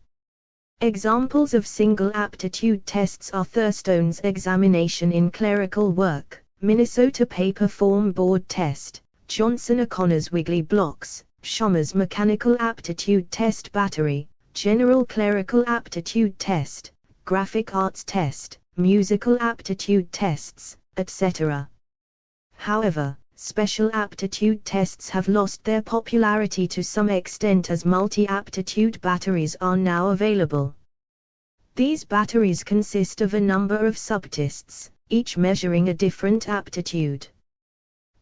Examples of single aptitude tests are Thurstone's examination in clerical work, Minnesota Paper Form Board Test, Johnson O'Connor's Wiggly Blocks, Schommer's Mechanical Aptitude Test Battery, General Clerical Aptitude Test, Graphic Arts Test, Musical Aptitude Tests, etc. However, special aptitude tests have lost their popularity to some extent as multi-aptitude batteries are now available. These batteries consist of a number of subtests, each measuring a different aptitude.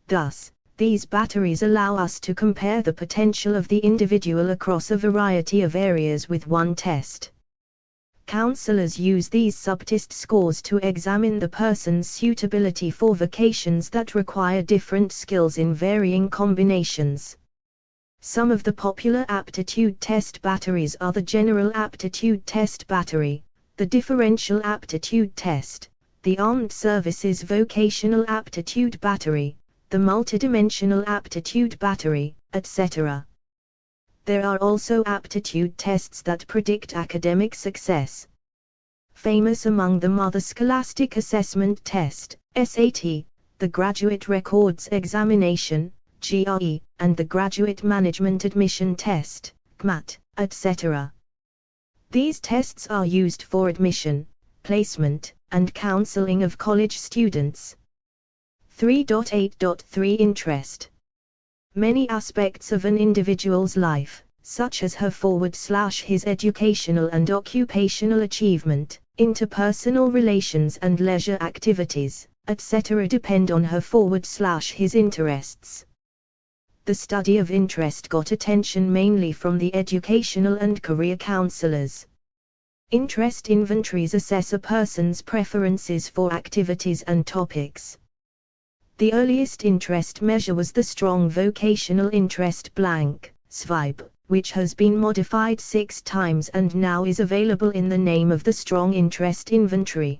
Thus, these batteries allow us to compare the potential of the individual across a variety of areas with one test. Counselors use these subtest scores to examine the person's suitability for vocations that require different skills in varying combinations. Some of the popular aptitude test batteries are the General Aptitude Test Battery, the Differential Aptitude Test, the Armed Services Vocational Aptitude Battery, the Multidimensional Aptitude Battery, etc. There are also aptitude tests that predict academic success. Famous among them are the Scholastic Assessment Test, SAT, the Graduate Records Examination, GRE, and the Graduate Management Admission Test, GMAT, etc. These tests are used for admission, placement, and counseling of college students. 3.8.3 Interest. Many aspects of an individual's life, such as her/his educational and occupational achievement, interpersonal relations and leisure activities, etc., depend on her/his interests. The study of interest got attention mainly from the educational and career counselors. Interest inventories assess a person's preferences for activities and topics. The earliest interest measure was the Strong Vocational Interest Blank, SVIB, which has been modified 6 times and now is available in the name of the Strong Interest Inventory.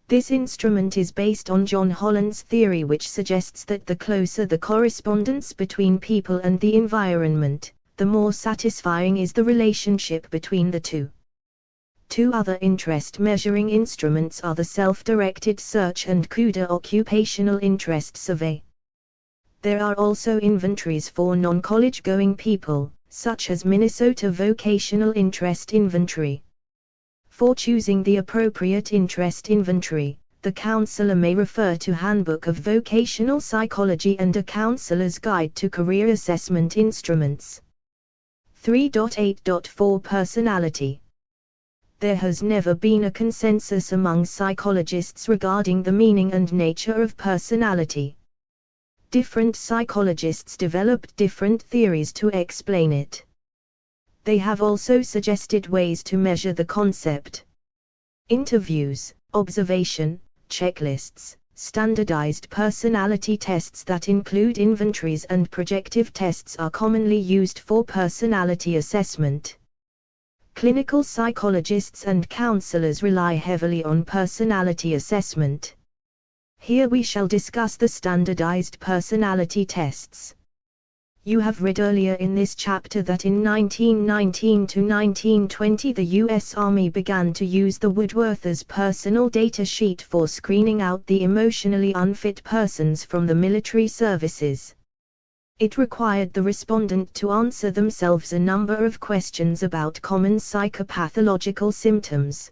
This instrument is based on John Holland's theory, which suggests that the closer the correspondence between people and the environment, the more satisfying is the relationship between the two. 2 other interest measuring instruments are the Self-Directed Search and CUDA Occupational Interest Survey. There are also inventories for non-college going people, such as Minnesota Vocational Interest Inventory. For choosing the appropriate interest inventory, the counselor may refer to Handbook of Vocational Psychology and A Counselor's Guide to Career Assessment Instruments. 3.8.4 Personality. There has never been a consensus among psychologists regarding the meaning and nature of personality. Different psychologists developed different theories to explain it. They have also suggested ways to measure the concept. Interviews, observation, checklists, standardized personality tests that include inventories and projective tests are commonly used for personality assessment. Clinical psychologists and counselors rely heavily on personality assessment. Here we shall discuss the standardized personality tests. You have read earlier in this chapter that in 1919 to 1920 the U.S. Army began to use the Woodworth's personal data sheet for screening out the emotionally unfit persons from the military services. It required the respondent to answer themselves a number of questions about common psychopathological symptoms.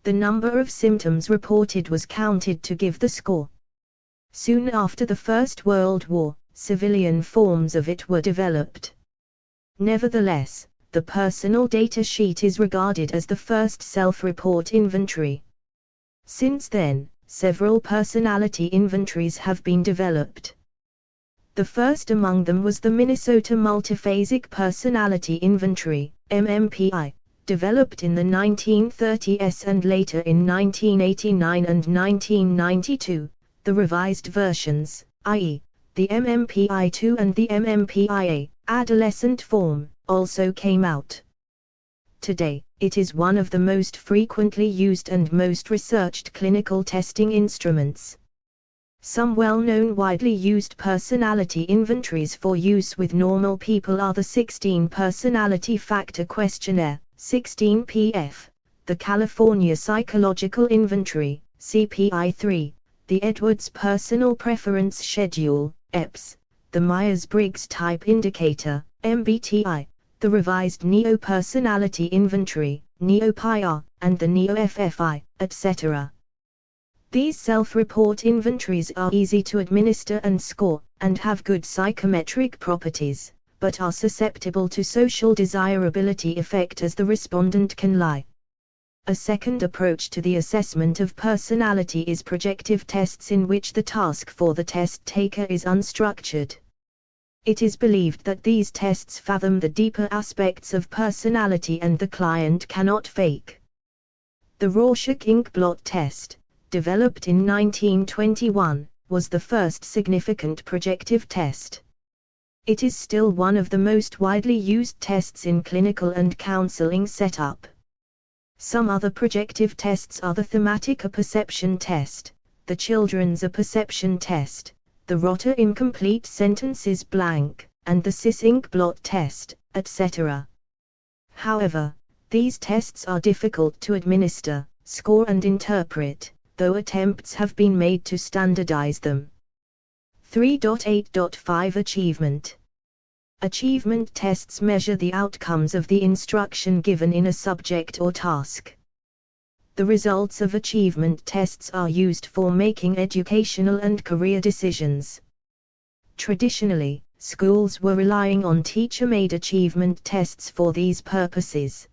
The number of symptoms reported was counted to give the score. Soon after the First World War, civilian forms of it were developed. Nevertheless, the personal data sheet is regarded as the first self-report inventory. Since then, several personality inventories have been developed. The first among them was the Minnesota Multiphasic Personality Inventory, MMPI, developed in the 1930s and later in 1989 and 1992. The revised versions, i.e., the MMPI-2 and the MMPI-A, adolescent form, also came out. Today, it is one of the most frequently used and most researched clinical testing instruments. Some well-known widely used personality inventories for use with normal people are the 16 Personality Factor Questionnaire, 16PF, the California Psychological Inventory, CPI-3, the Edwards Personal Preference Schedule, EPS, the Myers-Briggs Type Indicator, MBTI, the revised Neo-Personality Inventory, NEO-PIR, and the Neo-FFI, etc. These self-report inventories are easy to administer and score, and have good psychometric properties, but are susceptible to social desirability effect as the respondent can lie. A second approach to the assessment of personality is projective tests, in which the task for the test taker is unstructured. It is believed that these tests fathom the deeper aspects of personality and the client cannot fake. The Rorschach ink blot test, developed in 1921, was the first significant projective test. It is still one of the most widely used tests in clinical and counseling setup. Some other projective tests are the Thematic Apperception Test, the Children's Apperception Test, the Rotter Incomplete Sentences Blank, and the CIS ink blot test, etc. However, these tests are difficult to administer, score and interpret, though attempts have been made to standardize them. 3.8.5 Achievement. Achievement tests measure the outcomes of the instruction given in a subject or task. The results of achievement tests are used for making educational and career decisions. Traditionally, schools were relying on teacher-made achievement tests for these purposes.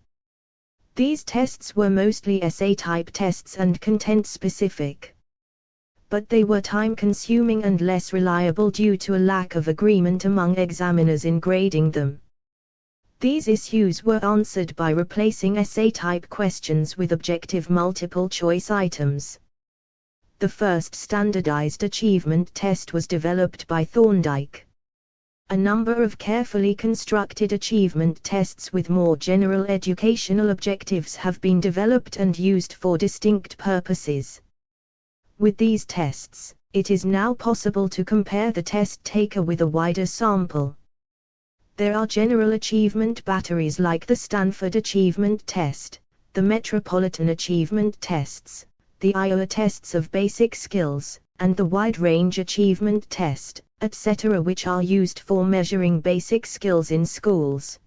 These tests were mostly essay-type tests and content-specific. But they were time-consuming and less reliable due to a lack of agreement among examiners in grading them. These issues were answered by replacing essay-type questions with objective multiple-choice items. The first standardized achievement test was developed by Thorndike. A number of carefully constructed achievement tests with more general educational objectives have been developed and used for distinct purposes. With these tests, it is now possible to compare the test taker with a wider sample. There are general achievement batteries like the Stanford Achievement Test, the Metropolitan Achievement Tests, the Iowa Tests of Basic Skills, and the Wide Range Achievement Test, etc., which are used for measuring basic skills in schools.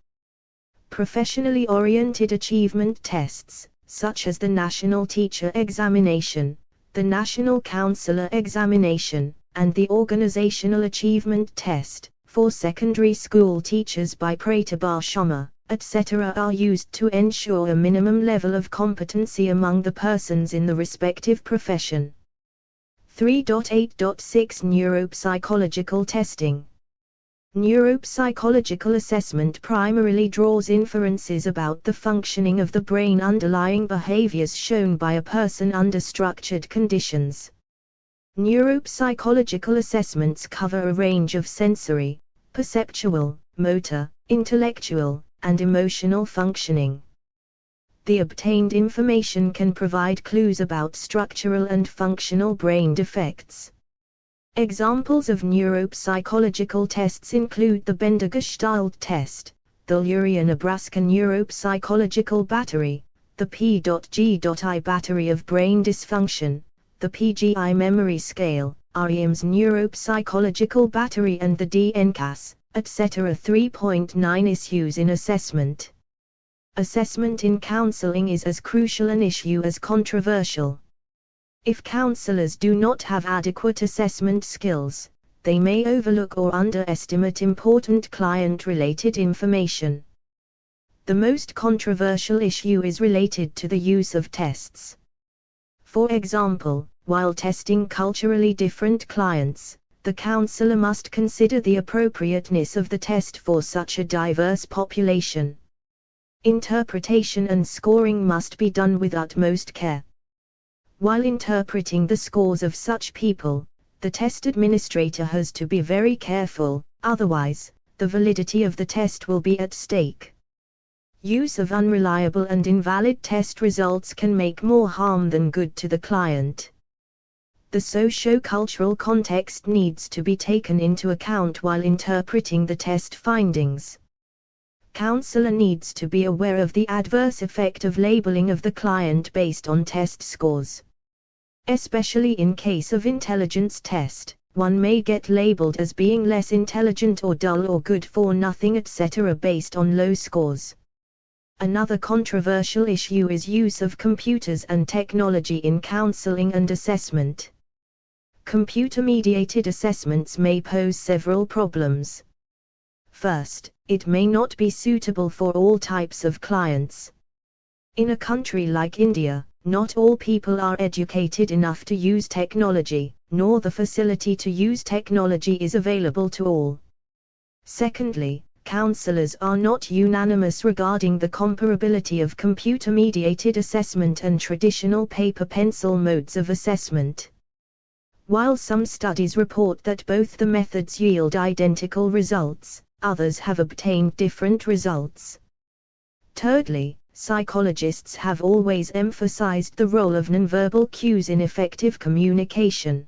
Professionally oriented achievement tests, such as the National Teacher Examination, the National Counselor Examination, and the Organizational Achievement Test, for secondary school teachers by Prater-Barshama, etc., are used to ensure a minimum level of competency among the persons in the respective profession. 3.8.6 Neuropsychological testing. Neuropsychological assessment primarily draws inferences about the functioning of the brain underlying behaviors shown by a person under structured conditions. Neuropsychological assessments cover a range of sensory, perceptual, motor, intellectual, and emotional functioning. The obtained information can provide clues about structural and functional brain defects. Examples of neuropsychological tests include the Bender Gestalt test, the Luria-Nebraska Neuropsychological Battery, the P.G.I Battery of Brain Dysfunction, the PGI Memory Scale, REM's Neuropsychological Battery, and the DNCAS, etc. 3.9 Issues in assessment. Assessment in counseling is as crucial an issue as controversial. If counselors do not have adequate assessment skills, they may overlook or underestimate important client-related information. The most controversial issue is related to the use of tests. For example, while testing culturally different clients, the counselor must consider the appropriateness of the test for such a diverse population. Interpretation and scoring must be done with utmost care. While interpreting the scores of such people, the test administrator has to be very careful, otherwise, the validity of the test will be at stake. Use of unreliable and invalid test results can make more harm than good to the client. The socio-cultural context needs to be taken into account while interpreting the test findings. Counselor needs to be aware of the adverse effect of labeling of the client based on test scores. Especially in case of intelligence test, one may get labeled as being less intelligent or dull or good for nothing, etc. based on low scores. Another controversial issue is use of computers and technology in counseling and assessment. Computer-mediated assessments may pose several problems. First, it may not be suitable for all types of clients. In a country like India, not all people are educated enough to use technology, nor the facility to use technology is available to all. Secondly, counselors are not unanimous regarding the comparability of computer-mediated assessment and traditional paper-pencil modes of assessment. While some studies report that both the methods yield identical results, others have obtained different results. Thirdly, psychologists have always emphasized the role of nonverbal cues in effective communication.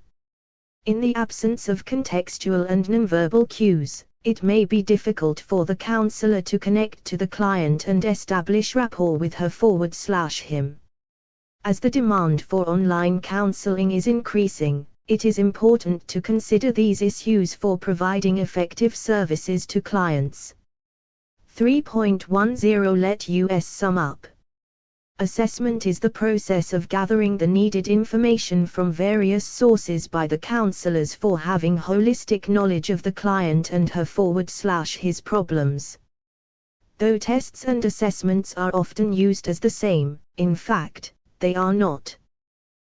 In the absence of contextual and nonverbal cues, it may be difficult for the counselor to connect to the client and establish rapport with her/him. As the demand for online counseling is increasing, It is important to consider these issues for providing effective services to clients. 3.10 Let us sum up. Assessment is the process of gathering the needed information from various sources by the counselors for having holistic knowledge of the client and her/his problems. Though tests and assessments are often used as the same, in fact, they are not.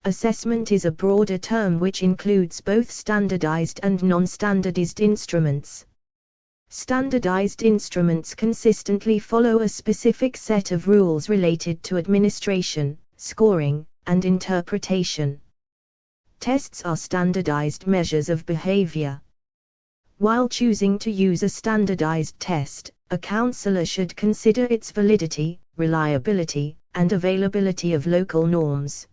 Assessment is a broader term which includes both standardized and non-standardized instruments. Standardized instruments consistently follow a specific set of rules related to administration, scoring, and interpretation. Tests are standardized measures of behavior. While choosing to use a standardized test, a counselor should consider its validity, reliability, and availability of local norms.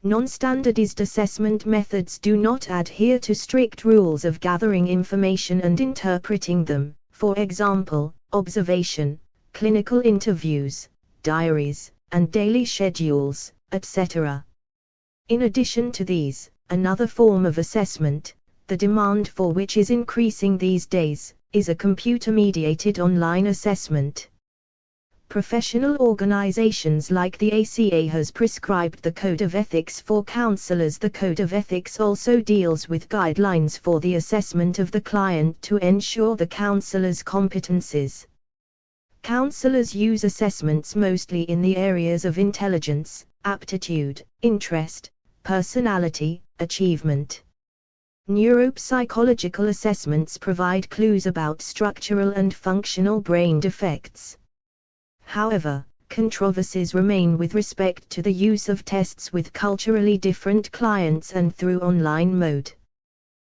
Non-standardized assessment methods do not adhere to strict rules of gathering information and interpreting them, for example, observation, clinical interviews, diaries, and daily schedules, etc. In addition to these, another form of assessment, the demand for which is increasing these days, is a computer-mediated online assessment. Professional organizations like the ACA has prescribed the Code of Ethics for counselors. The Code of Ethics also deals with guidelines for the assessment of the client to ensure the counselor's competencies. Counselors use assessments mostly in the areas of intelligence, aptitude, interest, personality, achievement. Neuropsychological assessments provide clues about structural and functional brain defects. However, controversies remain with respect to the use of tests with culturally different clients and through online mode.